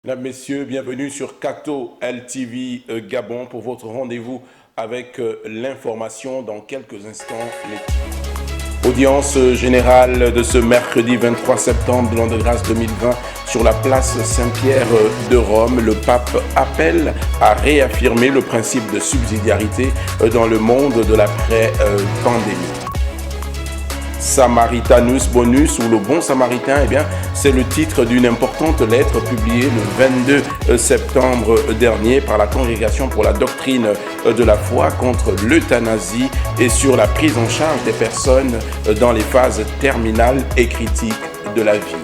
Mesdames, Messieurs, bienvenue sur Cato LTV Gabon pour votre rendez-vous avec l'information dans quelques instants. Audience générale de ce mercredi 23 septembre de l'an de grâce 2020 sur la place Saint-Pierre de Rome. Le pape appelle à réaffirmer le principe de subsidiarité dans le monde de l'après-pandémie. Samaritanus Bonus ou le bon samaritain, c'est le titre d'une importante lettre publiée le 22 septembre dernier par la Congrégation pour la doctrine de la foi contre l'euthanasie et sur la prise en charge des personnes dans les phases terminales et critiques de la vie.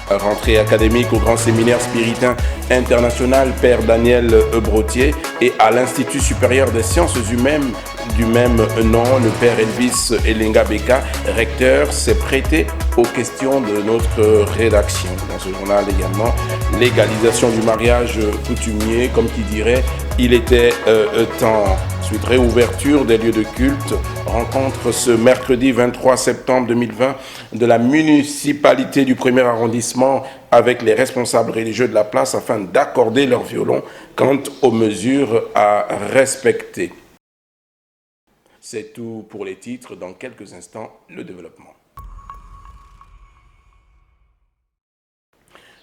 Rentrée académique au Grand Séminaire Spiritain International Père Daniel Brotier et à l'Institut supérieur des sciences humaines du même nom, le Père Elvis Elenga Beka, recteur, s'est prêté aux questions de notre rédaction. Dans ce journal également, légalisation du mariage coutumier, comme qui dirait, il était temps. Suite réouverture des lieux de culte, rencontre ce mercredi 23 septembre 2020 de la municipalité du 1er arrondissement avec les responsables religieux de la place afin d'accorder leur violon quant aux mesures à respecter. C'est tout pour les titres. Dans quelques instants, le développement.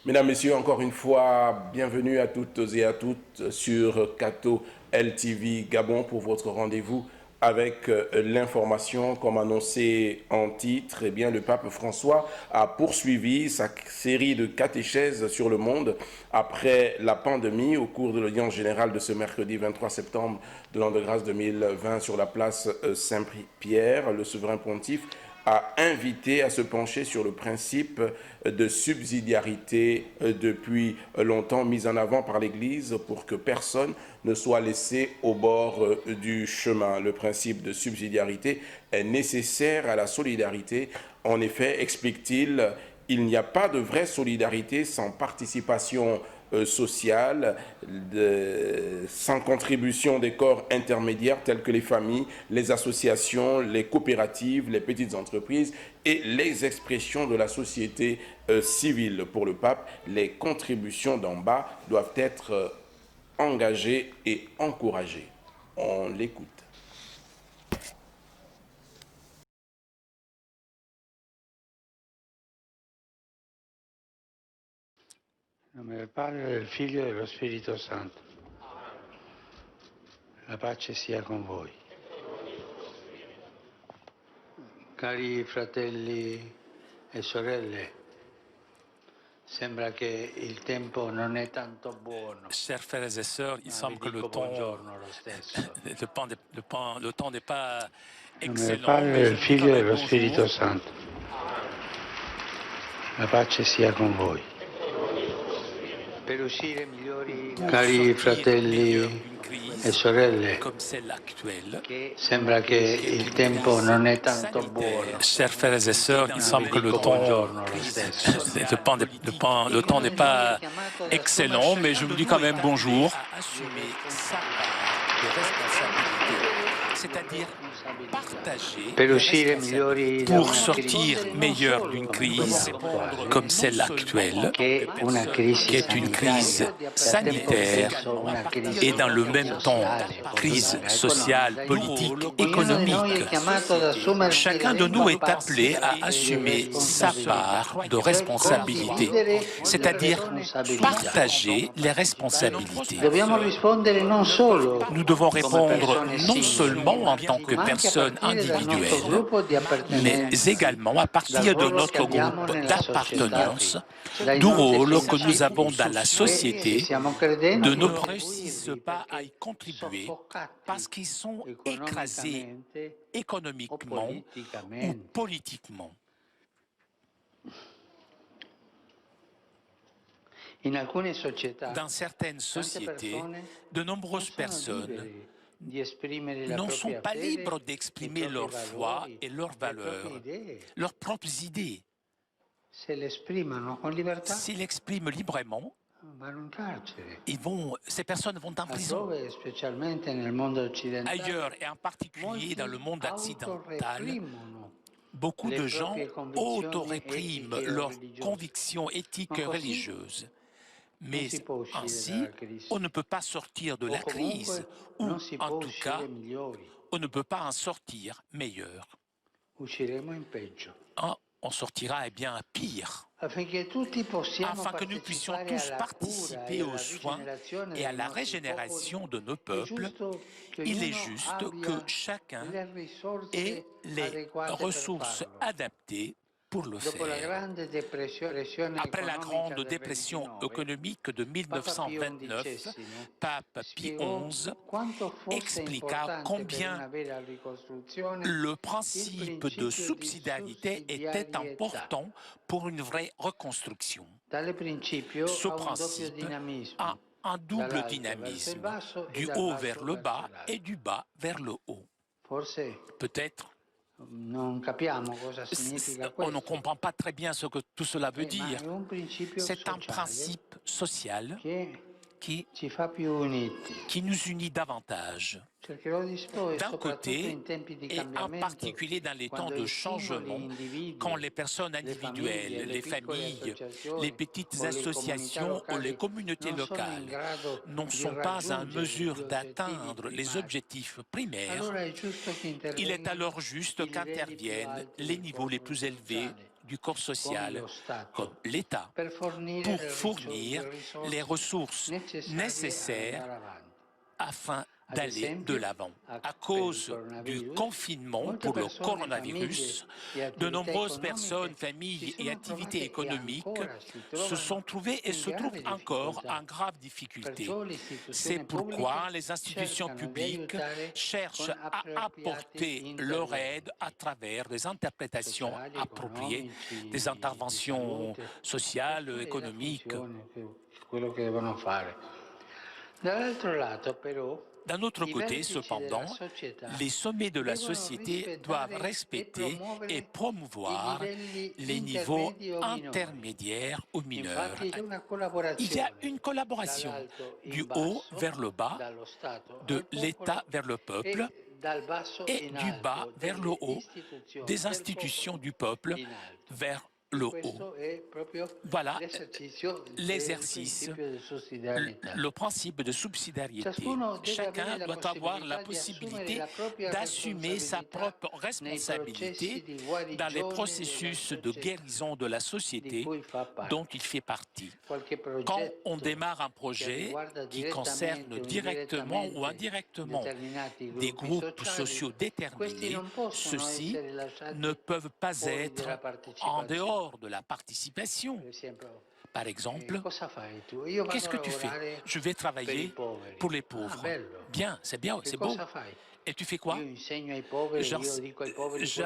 Mesdames, Messieurs, encore une fois, bienvenue à toutes et à toutes sur Cato LTV Gabon pour votre rendez-vous avec l'information. Comme annoncé en titre, le pape François a poursuivi sa série de catéchèses sur le monde après la pandémie au cours de l'audience générale de ce mercredi 23 septembre de l'an de grâce 2020 sur la place Saint-Pierre. Le souverain pontife a invité à se pencher sur le principe de subsidiarité depuis longtemps mis en avant par l'Église pour que personne ne soit laissé au bord du chemin. Le principe de subsidiarité est nécessaire à la solidarité. En effet, explique-t-il, il n'y a pas de vraie solidarité sans participation sociale, sans contribution des corps intermédiaires tels que les familles, les associations, les coopératives, les petites entreprises et les expressions de la société civile. Pour le pape, les contributions d'en bas doivent être engagées et encouragées. On l'écoute. Nel nome del Padre, del Figlio e dello Spirito Santo. La pace sia con voi. Cari fratelli e sorelle, sembra che il tempo non è tanto buono. Chers frères et sœurs, il semble que le temps n'est pas Nel nome del excellent, Padre, mais je del vous dis quand Figlio e même dello Spirito bonjour. Santo. La pace sia con voi. Cari fratelli e sorelle, Comme celle actuelle, sembra che il tempo non è tanto buono. chers frères et sœurs, il semble que le temps n'est pas excellent, mais je vous dis quand même bonjour. Assumer sa part de responsabilité, c'est-à-dire partager pour sortir meilleur d'une crise comme celle actuelle, qui est une crise sanitaire et dans le même temps crise sociale, politique, économique. Chacun de nous est appelé à assumer sa part de responsabilité, c'est-à-dire partager les responsabilités. Nous devons répondre non seulement en tant que personnes individuelles, mais également à partir de notre groupe d'appartenance, du rôle que nous avons dans la société, de ne réussissent pas à y contribuer parce qu'ils sont écrasés économiquement ou politiquement. Dans certaines sociétés, de nombreuses personnes ne sont pas libres d'exprimer leur foi et leurs valeurs, leurs propres idées. S'ils l'expriment librement, ces personnes vont en prison. Ailleurs, et en particulier dans le monde occidental, beaucoup de gens auto-répriment leurs convictions éthiques et religieuses. Mais ainsi, on ne peut pas sortir de la crise, ou en tout cas, on ne peut pas en sortir meilleur. On sortira bien pire. Afin que nous puissions tous participer aux soins et à la régénération de nos peuples, il est juste que chacun ait les ressources adaptées pour le faire. Après la grande dépression économique de 1929, Pape Pie XI expliqua combien le principe de subsidiarité était important pour une vraie reconstruction. Ce principe a un double dynamisme, du haut vers le bas et du bas vers le haut. Peut-être on ne comprend pas très bien ce que tout cela veut dire. C'est un principe social qui nous unit davantage. D'un côté, et en particulier dans les temps de changement, quand les personnes individuelles, les familles, les petites associations ou les communautés locales ne sont pas en mesure d'atteindre les objectifs primaires, il est alors juste qu'interviennent les niveaux les plus élevés du corps social, comme l'État, pour fournir les ressources nécessaires afin d'aller de l'avant. À cause du confinement pour le coronavirus, de nombreuses personnes, familles et activités économiques se sont trouvées et se trouvent encore en grave difficulté. C'est pourquoi les institutions publiques cherchent à apporter leur aide à travers des interprétations appropriées, des interventions sociales, économiques. D'un autre côté, cependant, les sommets de la société doivent respecter et promouvoir les niveaux intermédiaires ou mineurs. Il y a une collaboration du haut vers le bas, de l'État vers le peuple, et du bas vers le haut, des institutions du peuple vers le haut. Voilà l'exercice, le principe de subsidiarité. Chacun doit avoir la possibilité d'assumer sa propre responsabilité dans les processus de guérison de la société dont il fait partie. Quand on démarre un projet qui concerne directement ou indirectement des groupes sociaux déterminés, ceux-ci ne peuvent pas être en dehors de la participation. Par exemple, qu'est-ce que tu fais? Je vais travailler pour les pauvres. Bien, c'est bien, c'est beau. Et tu fais quoi?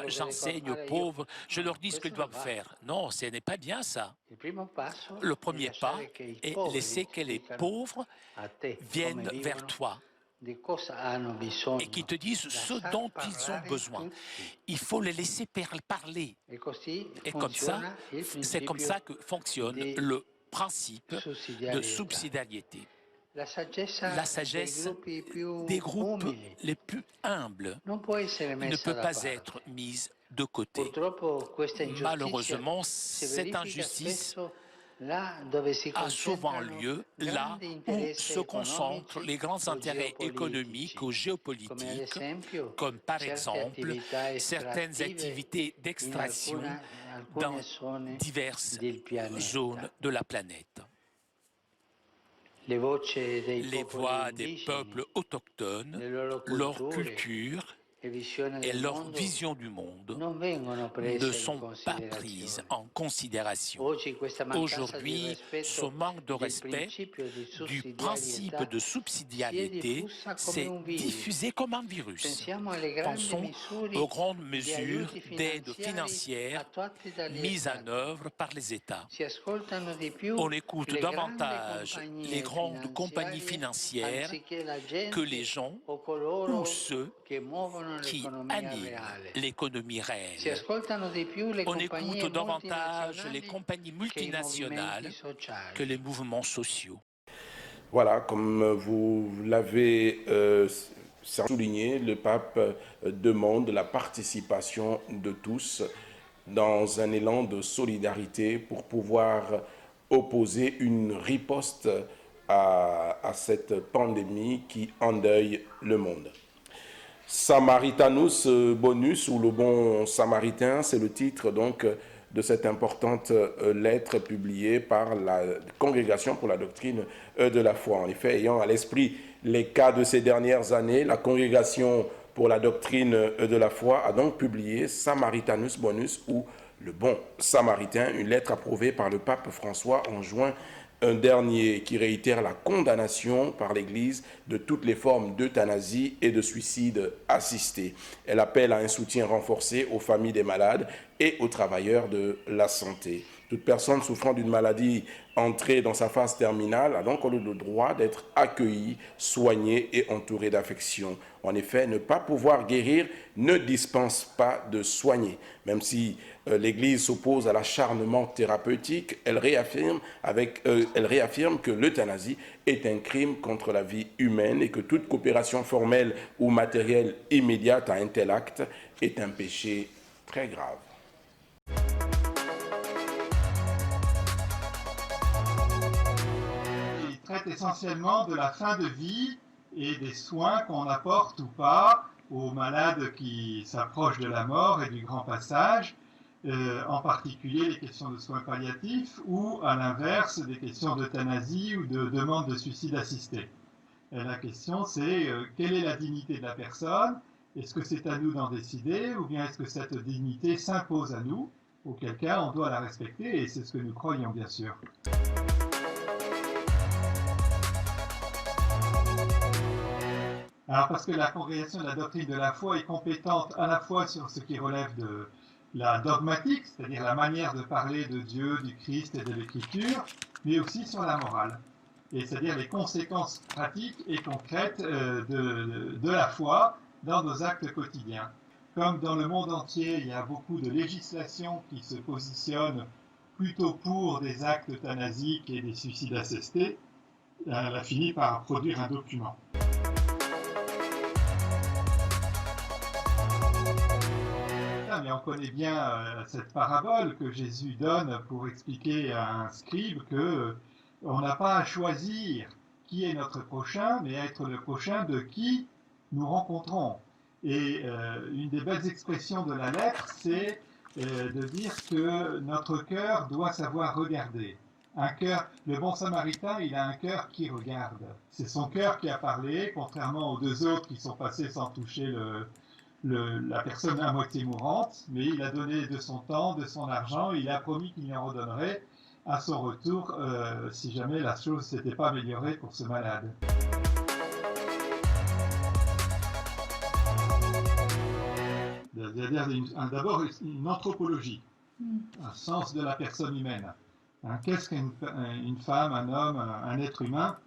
J'enseigne aux pauvres, je leur dis ce qu'ils doivent faire. Non, ce n'est pas bien ça. Le premier pas est laisser que les pauvres viennent vers toi et qui te disent ce dont ils ont besoin. Il faut les laisser parler. Et comme ça, c'est comme ça que fonctionne le principe de subsidiarité. La sagesse des groupes les plus humbles ne peut pas être mise de côté. Malheureusement, cette injustice a souvent lieu là où se concentrent les grands intérêts économiques ou géopolitiques, comme par exemple certaines activités d'extraction dans diverses zones de la planète. Les voix des peuples autochtones, leur culture et leur vision du monde ne sont pas prises en considération. Aujourd'hui, ce manque de respect du principe de subsidiarité s'est diffusé comme un virus. Pensons aux grandes mesures d'aide financière mises en œuvre par les États. On écoute davantage les grandes compagnies financières que les gens ou ceux qui animent l'économie réelle. On écoute davantage les compagnies multinationales que les mouvements sociaux. Voilà, comme vous l'avez souligné, le pape demande la participation de tous dans un élan de solidarité pour pouvoir opposer une riposte à cette pandémie qui endeuille le monde. Samaritanus Bonus, ou le bon samaritain, c'est le titre donc de cette importante lettre publiée par la Congrégation pour la doctrine de la foi. En effet, ayant à l'esprit les cas de ces dernières années, la Congrégation pour la doctrine de la foi a donc publié Samaritanus Bonus, ou le bon samaritain, une lettre approuvée par le pape François en juin dernier, qui réitère la condamnation par l'Église de toutes les formes d'euthanasie et de suicide assisté. Elle appelle à un soutien renforcé aux familles des malades et aux travailleurs de la santé. Toute personne souffrant d'une maladie entrée dans sa phase terminale a donc le droit d'être accueillie, soignée et entourée d'affection. En effet, ne pas pouvoir guérir ne dispense pas de soigner. Même si l'Église s'oppose à l'acharnement thérapeutique, elle réaffirme que l'euthanasie est un crime contre la vie humaine et que toute coopération formelle ou matérielle immédiate à un tel acte est un péché très grave. Il traite essentiellement de la fin de vie et des soins qu'on apporte ou pas aux malades qui s'approchent de la mort et du grand passage, en particulier les questions de soins palliatifs ou, à l'inverse, des questions d'euthanasie ou de demande de suicide assisté. Et la question, c'est quelle est la dignité de la personne? Est-ce que c'est à nous d'en décider ou bien est-ce que cette dignité s'impose à nous? Auquel cas, on doit la respecter et c'est ce que nous croyons, bien sûr. Alors, parce que la Congrégation de la doctrine de la foi est compétente à la fois sur ce qui relève de la dogmatique, c'est-à-dire la manière de parler de Dieu, du Christ et de l'Écriture, mais aussi sur la morale, et c'est-à-dire les conséquences pratiques et concrètes de la foi dans nos actes quotidiens. Comme dans le monde entier, il y a beaucoup de législations qui se positionnent plutôt pour des actes euthanasiques et des suicides assistés, elle a fini par produire un document. Mais on connaît bien cette parabole que Jésus donne pour expliquer à un scribe qu'on n'a pas à choisir qui est notre prochain, mais à être le prochain de qui nous rencontrons. Et une des belles expressions de la lettre, c'est de dire que notre cœur doit savoir regarder. Un cœur, le bon samaritain, il a un cœur qui regarde. C'est son cœur qui a parlé, contrairement aux deux autres qui sont passés sans toucher la personne à moitié mourante, mais il a donné de son temps, de son argent, il a promis qu'il en redonnerait à son retour si jamais la chose ne s'était pas améliorée pour ce malade. D'abord une anthropologie, un sens de la personne humaine. Qu'est-ce qu'une femme, un homme, un être humain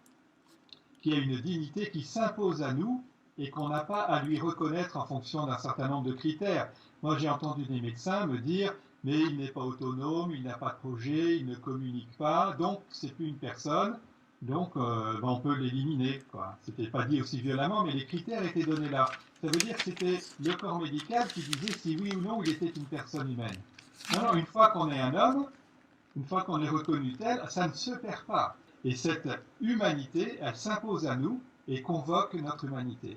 qui a une dignité qui s'impose à nous et qu'on n'a pas à lui reconnaître en fonction d'un certain nombre de critères. Moi, j'ai entendu des médecins me dire « mais il n'est pas autonome, il n'a pas de projet, il ne communique pas, donc c'est plus une personne, donc on peut l'éliminer. » C'était pas dit aussi violemment, mais les critères étaient donnés là. Ça veut dire que c'était le corps médical qui disait si oui ou non il était une personne humaine. Non, une fois qu'on est un homme, une fois qu'on est reconnu tel, ça ne se perd pas. Et cette humanité, elle s'impose à nous et convoque notre humanité.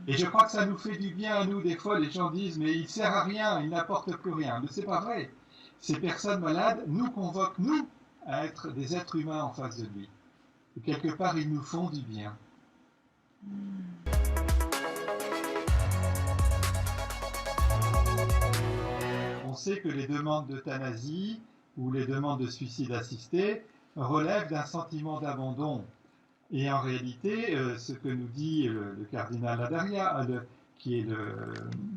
Et je crois que ça nous fait du bien à nous. Des fois, les gens disent « mais il ne sert à rien, il n'apporte plus rien ». Mais ce n'est pas vrai. Ces personnes malades nous convoquent, nous, à être des êtres humains en face de lui. Et quelque part, ils nous font du bien. On sait que les demandes d'euthanasie ou les demandes de suicide assisté relèvent d'un sentiment d'abandon. Et en réalité, ce que nous dit le cardinal Ladaria, qui est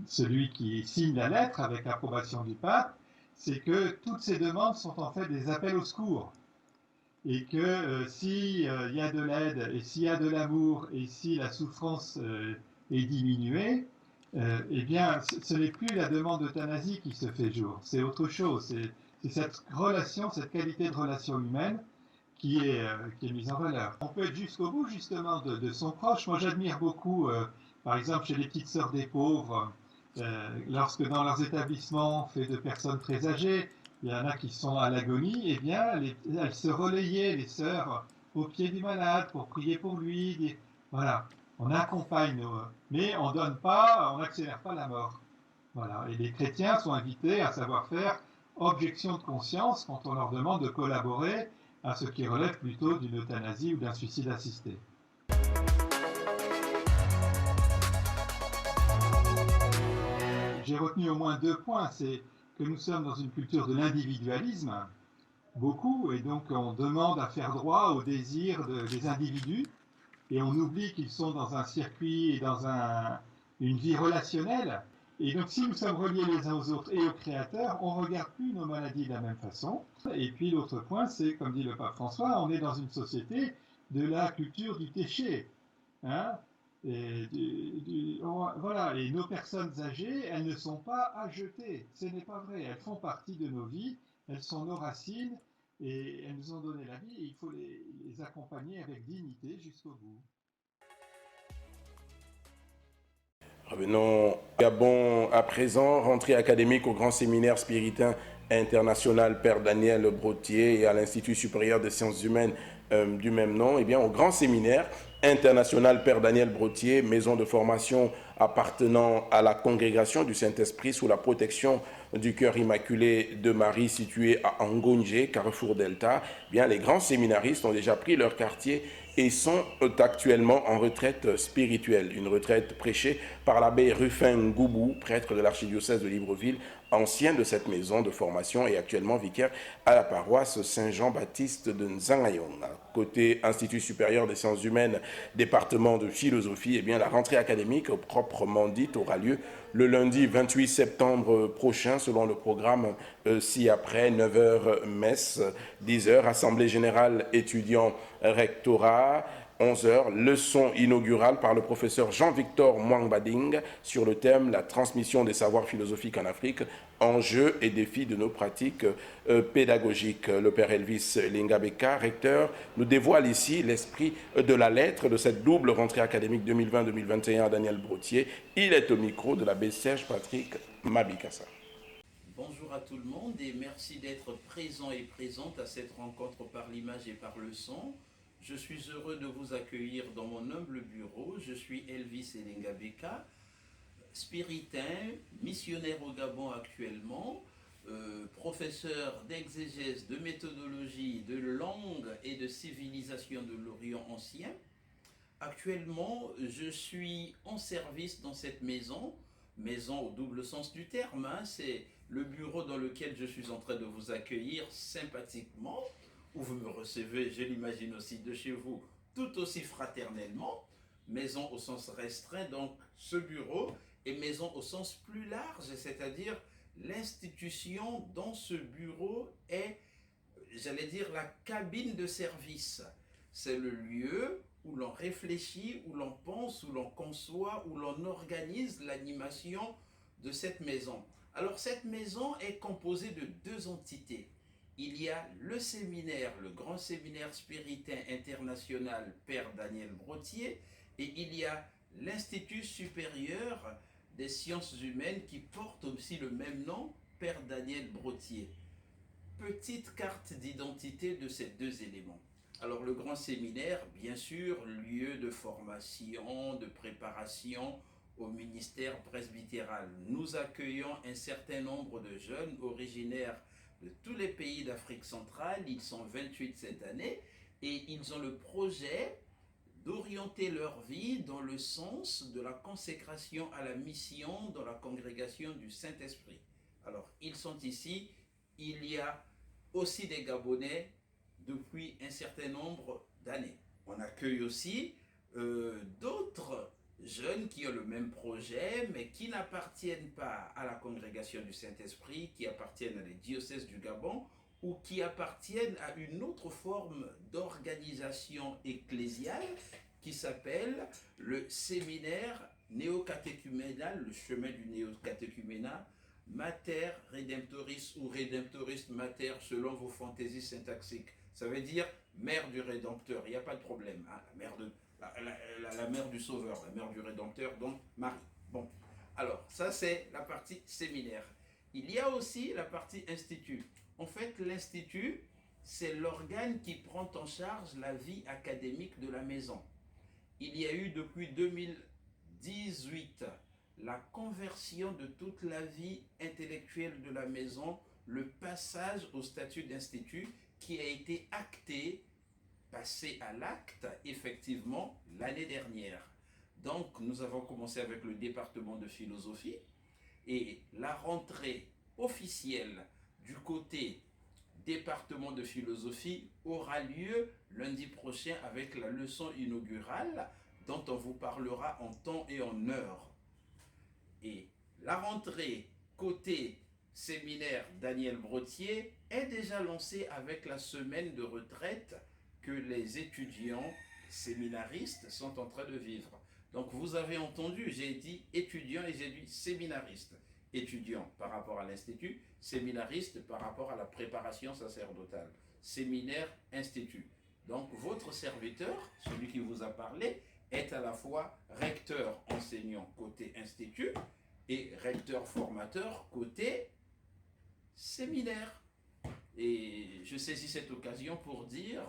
celui qui signe la lettre avec l'approbation du pape, c'est que toutes ces demandes sont en fait des appels au secours. Et que s'il y a de l'aide, et s'il y a de l'amour, et si la souffrance est diminuée, eh bien, ce n'est plus la demande d'euthanasie qui se fait jour, c'est autre chose. C'est cette relation, cette qualité de relation humaine qui est mise en valeur. On peut être jusqu'au bout, justement, de son proche. Moi, j'admire beaucoup, par exemple, chez les petites sœurs des pauvres, lorsque dans leurs établissements faits de personnes très âgées, il y en a qui sont à l'agonie, eh bien, elles se relayaient, les sœurs, au pied du malade pour prier pour lui. Voilà, on accompagne, mais on donne pas, on n'accélère pas la mort. Voilà, et les chrétiens sont invités à savoir faire objection de conscience quand on leur demande de collaborer à ce qui relève plutôt d'une euthanasie ou d'un suicide assisté. J'ai retenu au moins 2 points, c'est que nous sommes dans une culture de l'individualisme, beaucoup, et donc on demande à faire droit aux désirs des individus, et on oublie qu'ils sont dans un circuit et dans une vie relationnelle. Et donc si nous sommes reliés les uns aux autres et au Créateur, on ne regarde plus nos maladies de la même façon. Et puis l'autre point, c'est, comme dit le pape François, on est dans une société de la culture du péché. Hein, et voilà, et nos personnes âgées, elles ne sont pas à jeter. Ce n'est pas vrai. Elles font partie de nos vies, elles sont nos racines, et elles nous ont donné la vie, et il faut les accompagner avec dignité jusqu'au bout. Revenons au Gabon à présent, rentrée académique au Grand Séminaire Spiritain International Père Daniel Brottier et à l'Institut supérieur des sciences humaines du même nom. Eh bien, au Grand Séminaire International Père Daniel Brottier, maison de formation appartenant à la congrégation du Saint-Esprit sous la protection du cœur immaculé de Marie située à Angonje, Carrefour Delta, eh bien, les grands séminaristes ont déjà pris leur quartier et sont actuellement en retraite spirituelle. Une retraite prêchée par l'abbé Rufin Ngoubou, prêtre de l'archidiocèse de Libreville, ancien de cette maison de formation et actuellement vicaire à la paroisse Saint-Jean-Baptiste de Nzangayong. Côté Institut supérieur des sciences humaines, département de philosophie, eh bien, la rentrée académique proprement dite aura lieu le lundi 28 septembre prochain selon le programme ci-après, 9h messe, 10h assemblée générale étudiants rectorat, 11h, leçon inaugurale par le professeur Jean-Victor Mwangbading sur le thème « La transmission des savoirs philosophiques en Afrique, enjeux et défis de nos pratiques pédagogiques ». Le père Elvis Lingabeka, recteur, nous dévoile ici l'esprit de la lettre de cette double rentrée académique 2020-2021 à Daniel Brottier. Il est au micro de l'abbé Serge Patrick Mabikassa. Bonjour à tout le monde et merci d'être présent et présente à cette rencontre par l'image et par le son. Je suis heureux de vous accueillir dans mon humble bureau. Je suis Elvis Elengabeka, spiritain, missionnaire au Gabon actuellement, professeur d'exégèse, de méthodologie, de langue et de civilisation de l'Orient ancien. Actuellement, je suis en service dans cette maison au double sens du terme, hein. C'est le bureau dans lequel je suis en train de vous accueillir sympathiquement, où vous me recevez, je l'imagine aussi de chez vous, tout aussi fraternellement. Maison au sens restreint, donc ce bureau, et maison au sens plus large, c'est-à-dire l'institution dans ce bureau est, j'allais dire, la cabine de service. C'est le lieu où l'on réfléchit, où l'on pense, où l'on conçoit, où l'on organise l'animation de cette maison. Alors cette maison est composée de 2 entités. Il y a le séminaire, le Grand Séminaire Spiritain International Père Daniel Brottier, et il y a l'Institut supérieur des sciences humaines qui porte aussi le même nom, Père Daniel Brottier. Petite carte d'identité de ces 2 éléments. Alors le Grand Séminaire, bien sûr, lieu de formation, de préparation au ministère presbytéral. Nous accueillons un certain nombre de jeunes originaires de tous les pays d'Afrique centrale. Ils sont 28 cette année et ils ont le projet d'orienter leur vie dans le sens de la consécration à la mission dans la congrégation du Saint-Esprit. Alors, ils sont ici. Il y a aussi des Gabonais depuis un certain nombre d'années. On accueille aussi d'autres jeunes qui ont le même projet, mais qui n'appartiennent pas à la congrégation du Saint-Esprit, qui appartiennent à les diocèses du Gabon, ou qui appartiennent à une autre forme d'organisation ecclésiale qui s'appelle le séminaire néocatéchuménal, le chemin du néocatéchuménat, Mater Redemptoris ou Redemptoris Mater selon vos fantaisies syntaxiques. Ça veut dire mère du Rédempteur, il n'y a pas de problème, hein, la mère du Sauveur, la mère du Rédempteur, donc Marie. Bon, alors ça c'est la partie séminaire. Il y a aussi la partie institut. En fait, l'Institut, c'est l'organe qui prend en charge la vie académique de la maison. Il y a eu depuis 2018 la conversion de toute la vie intellectuelle de la maison, le passage au statut d'institut qui a été acté, passé à l'acte, effectivement, l'année dernière. Donc, nous avons commencé avec le département de philosophie et la rentrée officielle du côté département de philosophie aura lieu lundi prochain avec la leçon inaugurale dont on vous parlera en temps et en heure. Et la rentrée côté séminaire Daniel Brottier est déjà lancée avec la semaine de retraite que les étudiants séminaristes sont en train de vivre. Donc vous avez entendu, j'ai dit étudiants et j'ai dit séminaristes. Étudiants par rapport à l'Institut, séminaristes par rapport à la préparation sacerdotale. Séminaire, Institut. Donc votre serviteur, celui qui vous a parlé, est à la fois recteur enseignant côté Institut et recteur formateur côté séminaire. Et je saisis cette occasion pour dire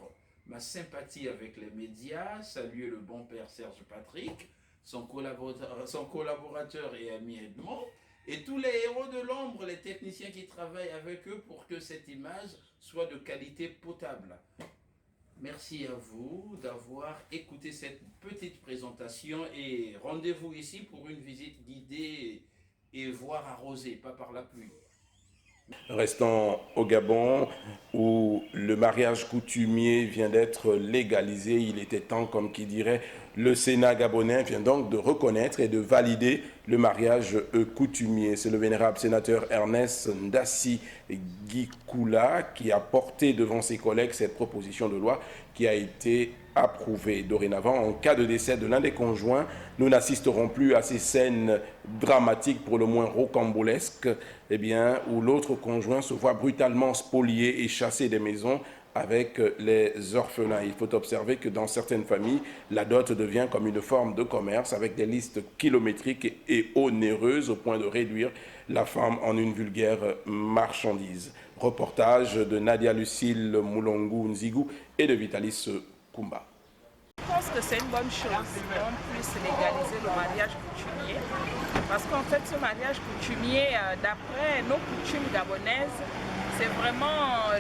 ma sympathie avec les médias, saluer le bon père Serge Patrick, son collaborateur et ami Edmond, et tous les héros de l'ombre, les techniciens qui travaillent avec eux pour que cette image soit de qualité potable. Merci à vous d'avoir écouté cette petite présentation et rendez-vous ici pour une visite guidée et voire arrosée, pas par la pluie. Restons au Gabon où le mariage coutumier vient d'être légalisé. Il était temps, comme qui dirait, le Sénat gabonais vient donc de reconnaître et de valider le mariage coutumier. C'est le vénérable sénateur Ernest Ndassi Gikoula qui a porté devant ses collègues cette proposition de loi qui a été approuvée. Dorénavant, en cas de décès de l'un des conjoints, nous n'assisterons plus à ces scènes dramatiques pour le moins rocambolesques, où l'autre conjoint se voit brutalement spolié et chassé des maisons avec les orphelins. Il faut observer que dans certaines familles, la dot devient comme une forme de commerce avec des listes kilométriques et onéreuses au point de réduire la femme en une vulgaire marchandise. Reportage de Nadia Lucille Moulongou Nzigou et de Vitalis Kumba. Je pense que c'est une bonne chose qu'on puisse légaliser le mariage coutumier parce qu'en fait ce mariage coutumier, d'après nos coutumes gabonaises, c'est vraiment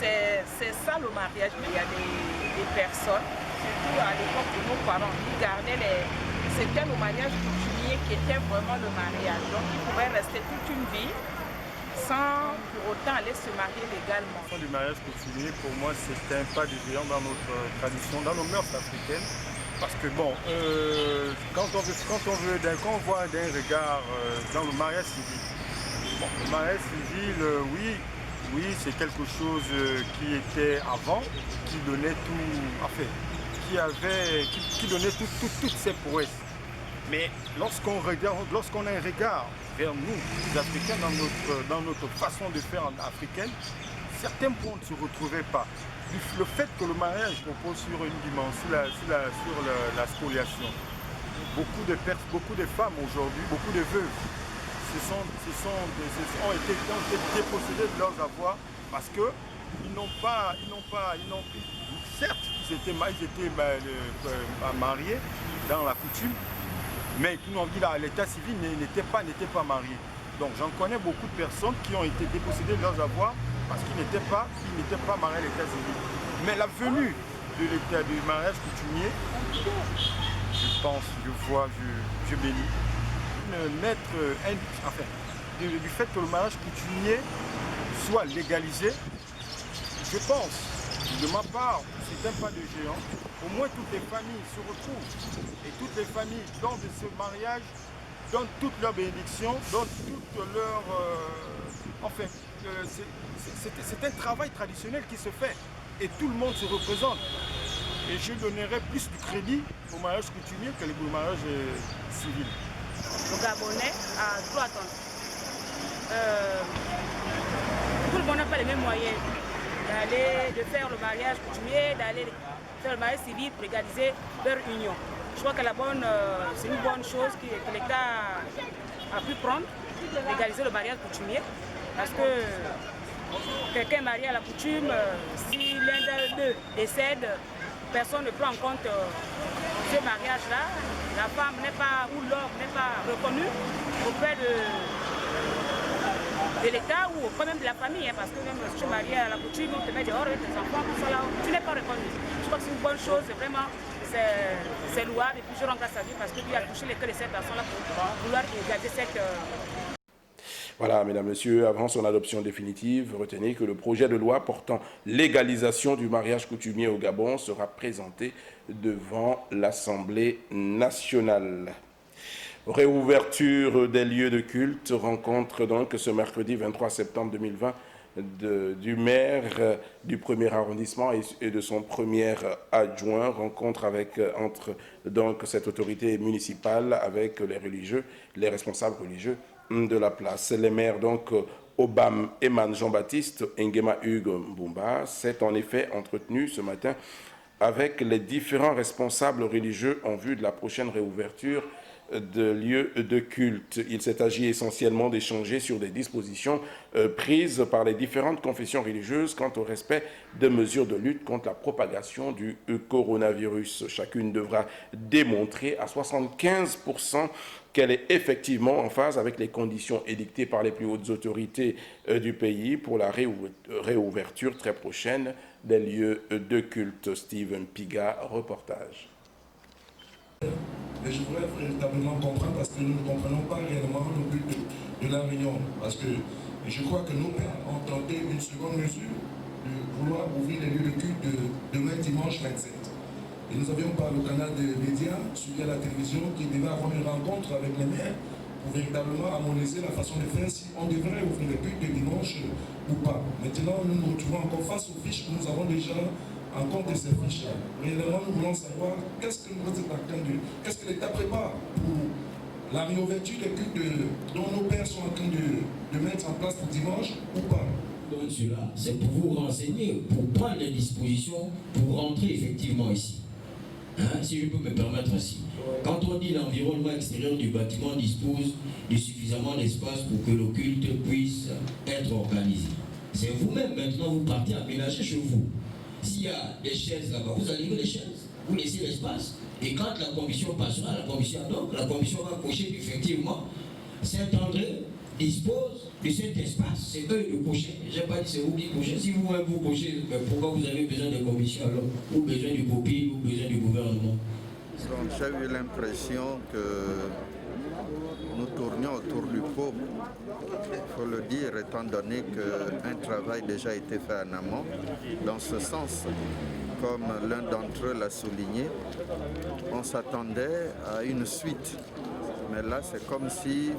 c'est ça le mariage. Il y a des personnes, surtout à l'époque de nos parents, qui gardaient c'était le mariage coutumier qui était vraiment le mariage. Donc ils pouvaient rester toute une vie sans pour autant aller se marier légalement. Le mariage coutumier, pour moi, c'est un pas de géant dans notre tradition, dans nos mœurs africaines. Parce que bon, quand on voit d'un regard dans le mariage civil, le mariage civil, oui, c'est quelque chose qui était avant, qui donnait tout, qui donnait toutes ses prouesses. Mais lorsqu'on a un regard vers nous, les Africains, dans notre façon de faire africaine, certains points ne se retrouvaient pas. Le fait que le mariage repose sur une dimension, sur la spoliation. Beaucoup de femmes aujourd'hui, beaucoup de veuves, ont été dépossédées de leurs avoirs parce qu'ils n'ont pas, certes, ils étaient mariés dans la coutume, mais tout dit là, l'état civil n'était pas marié. Donc j'en connais beaucoup de personnes qui ont été dépossédées de leurs avoirs parce qu'ils n'étaient pas mariés à l'état civil. Mais la venue du mariage coutumier, je pense, je bénis, du fait que le mariage coutumier soit légalisé, je pense, de ma part, c'est un pas de géant. Au moins toutes les familles se retrouvent et toutes les familles lors de ce mariage donnent toutes leurs bénédictions, donnent toutes leurs... c'est un travail traditionnel qui se fait et tout le monde se représente. Et je donnerais plus de crédit au mariage coutumier que au mariage civil. Le Gabonais a droit à tout le monde n'a pas les mêmes moyens de faire le mariage coutumier, d'aller faire le mariage civil pour légaliser leur union. Je crois que c'est une bonne chose que l'État a pu prendre, légaliser le mariage coutumier, parce que quelqu'un marié à la coutume, si l'un d'eux décède, personne ne prend en compte ce mariage-là. La femme n'est pas, ou l'homme n'est pas reconnu auprès de l'État ou auprès même de la famille, hein, parce que même si tu es marié à la coutume, on te met dehors avec tes enfants, tout ça là, tu n'es pas reconnu. Je crois que c'est une bonne chose, c'est vraiment, c'est louable, et puis je rends grâce à Dieu parce que lui a touché les cœurs de ces personnes-là pour vouloir garder cette... Voilà, mesdames, messieurs, avant son adoption définitive, retenez que le projet de loi portant légalisation du mariage coutumier au Gabon sera présenté devant l'Assemblée nationale. Réouverture des lieux de culte, rencontre donc ce mercredi 23 septembre 2020 du maire du 1er arrondissement et de son premier adjoint, rencontre entre donc cette autorité municipale avec les religieux, les responsables religieux de la place. Les maires donc Obam Eman Jean-Baptiste Ngema Hugues Mbumba s'est en effet entretenu ce matin avec les différents responsables religieux en vue de la prochaine réouverture de lieux de culte. Il s'est agi essentiellement d'échanger sur des dispositions prises par les différentes confessions religieuses quant au respect de mesures de lutte contre la propagation du coronavirus. Chacune devra démontrer à 75% qu'elle est effectivement en phase avec les conditions édictées par les plus hautes autorités du pays pour la réouverture très prochaine des lieux de culte. Steven Piga, reportage. Mais je voudrais véritablement comprendre parce que nous ne comprenons pas réellement le but de la réunion. Parce que je crois que nos pères ont tenté une seconde mesure de vouloir ouvrir les lieux de culte demain dimanche 27. Et nous avions par le canal des médias, suivi à la télévision, qui devait avoir une rencontre avec les maires pour véritablement harmoniser la façon de faire si on devrait ouvrir les cultes de dimanche ou pas. Maintenant, nous nous retrouvons encore face aux fiches que nous avons déjà en compte de ces fiches-là. Réellement, nous voulons savoir qu'est-ce que nous êtes en train de... Qu'est-ce que l'État prépare pour la réouverture des cultes dont nos pères sont en train de mettre en place pour dimanche ou pas. Donc cela, c'est pour vous renseigner, pour prendre les dispositions, pour rentrer effectivement ici. Hein, si je peux me permettre ainsi. Quand on dit l'environnement extérieur du bâtiment dispose de suffisamment d'espace pour que le culte puisse être organisé. C'est vous-même maintenant, vous partez aménager chez vous. S'il y a des chaises là-bas, vous allez les chaises, vous laissez l'espace. Et quand la commission passera, la commission va cocher effectivement Saint-André dispose de cet espace, c'est eux de cocher. Je n'ai pas dit c'est vous qui cochez. Si vous-même vous cochez, pourquoi vous avez besoin de commission alors? Ou besoin du copie, ou besoin du gouvernement? Donc j'ai eu l'impression que nous tournions autour du pot. Il faut le dire, étant donné qu'un travail déjà été fait en amont. Dans ce sens, comme l'un d'entre eux l'a souligné, on s'attendait à une suite. Mais là, c'est comme si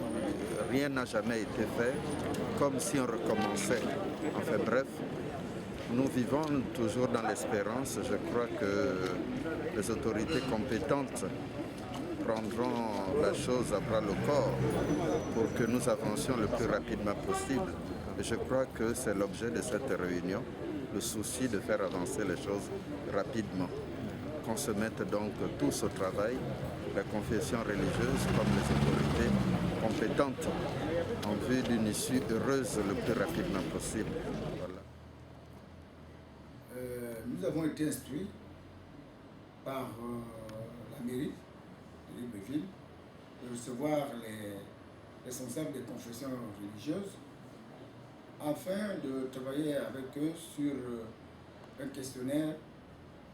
rien n'a jamais été fait, comme si on recommençait. Enfin bref, nous vivons toujours dans l'espérance. Je crois que les autorités compétentes prendront la chose à bras le corps pour que nous avancions le plus rapidement possible. Et je crois que c'est l'objet de cette réunion, le souci de faire avancer les choses rapidement. Qu'on se mette donc tous au travail, la confession religieuse comme les autorités compétentes, en vue d'une issue heureuse le plus rapidement possible. Voilà. Nous avons été instruits par la mairie de Libreville de recevoir les responsables des confessions religieuses afin de travailler avec eux sur un questionnaire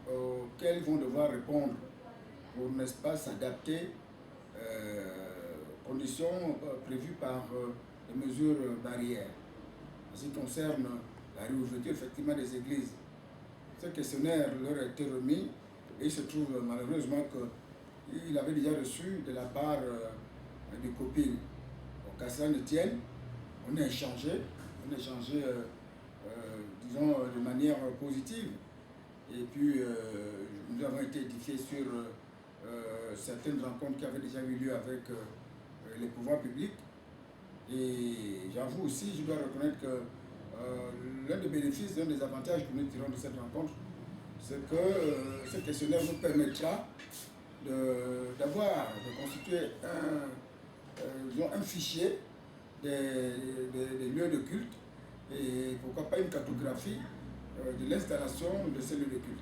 auquel ils vont devoir répondre pour, n'est-ce pas, s'adapter aux conditions prévues par les mesures barrières. En ce qui concerne la réouverture effectivement des églises, ce questionnaire leur a été remis et il se trouve malheureusement qu'il avait déjà reçu de la part du COPIL. Donc à cela ne tienne, on a échangé disons de manière positive. Et puis nous avons été édifiés sur certaines rencontres qui avaient déjà eu lieu avec les pouvoirs publics. Et j'avoue aussi, je dois reconnaître que l'un des bénéfices, l'un des avantages que nous tirons de cette rencontre, c'est que ce questionnaire nous permettra de constituer un fichier des lieux de culte et pourquoi pas une cartographie de l'installation de ces lieux de culte.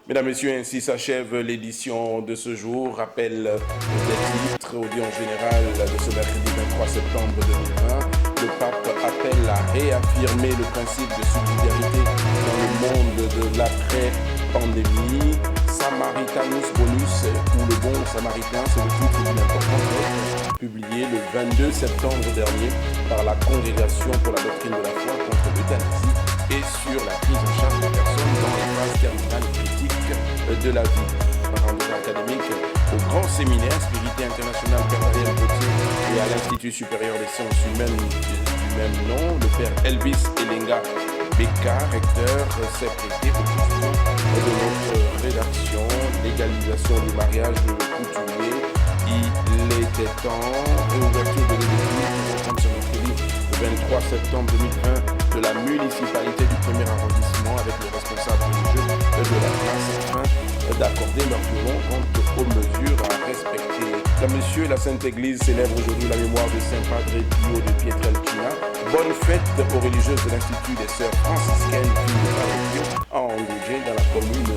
Mesdames, Messieurs, ainsi s'achève l'édition de ce jour. Rappel des titres, audience générale de ce mercredi 23 septembre 2020. Le pape appelle à réaffirmer le principe de subsidiarité dans le monde de l'après-pandémie. Samaritanus Bonus, ou le bon samaritain, c'est le titre d'une importante lettre publiée le 22 septembre dernier par la Congrégation pour la doctrine de la foi contre l'euthanasie et sur la prise en charge des personnes dans les phases terminales critiques de la vie. Rendez-vous académique au Grand Séminaire Spirité International Père Daniel Gauthier et à l'Institut supérieur des sciences humaines du même nom, le Père Elvis Elenga Beka, recteur, s'est prêté aux questions de notre rédaction. Légalisation du mariage coutumier, il était temps. Réouverture de l'église comme ce mercredi le 23 septembre 2020 de la municipalité du 1er arrondissement avec les responsables religieux de la place afin d'accorder leur violon quant aux mesures à respecter. Monsieur, la Sainte Église célèbre aujourd'hui la mémoire de Saint Padre Pio de Pietrelcina. Bonne fête aux religieuses de l'Institut des Sœurs franciscaines filles de Padre Pio à Angoudjé dans la commune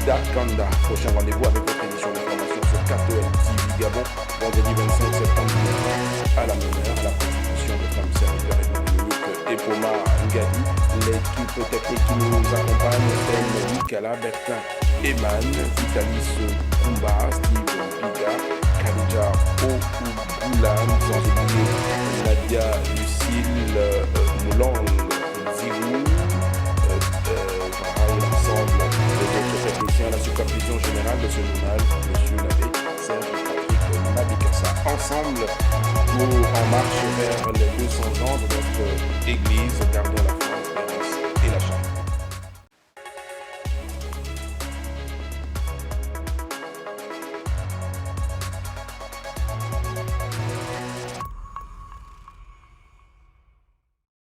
d'Akanda. Prochain rendez-vous avec votre édition d'information sur Kato TV Gabon, vendredi 25 septembre 2020 à la même heure, à la constitution de notre serviteur et Epoma Ngadi. L'équipe technique qui nous accompagne, c'est Nicolas Bertin, Eman, Vitalis Kumba, Steve Piga, Khadija Ougoulan, sans oublier Nadia Lucille Moulang, Zigou, pareil, l'ensemble des autres techniciens, la supervision générale de ce journal, M. l'abbé Serge Patrick Mabikassa. Ensemble, en marche vers les 200 ans de notre Église, gardons la foi.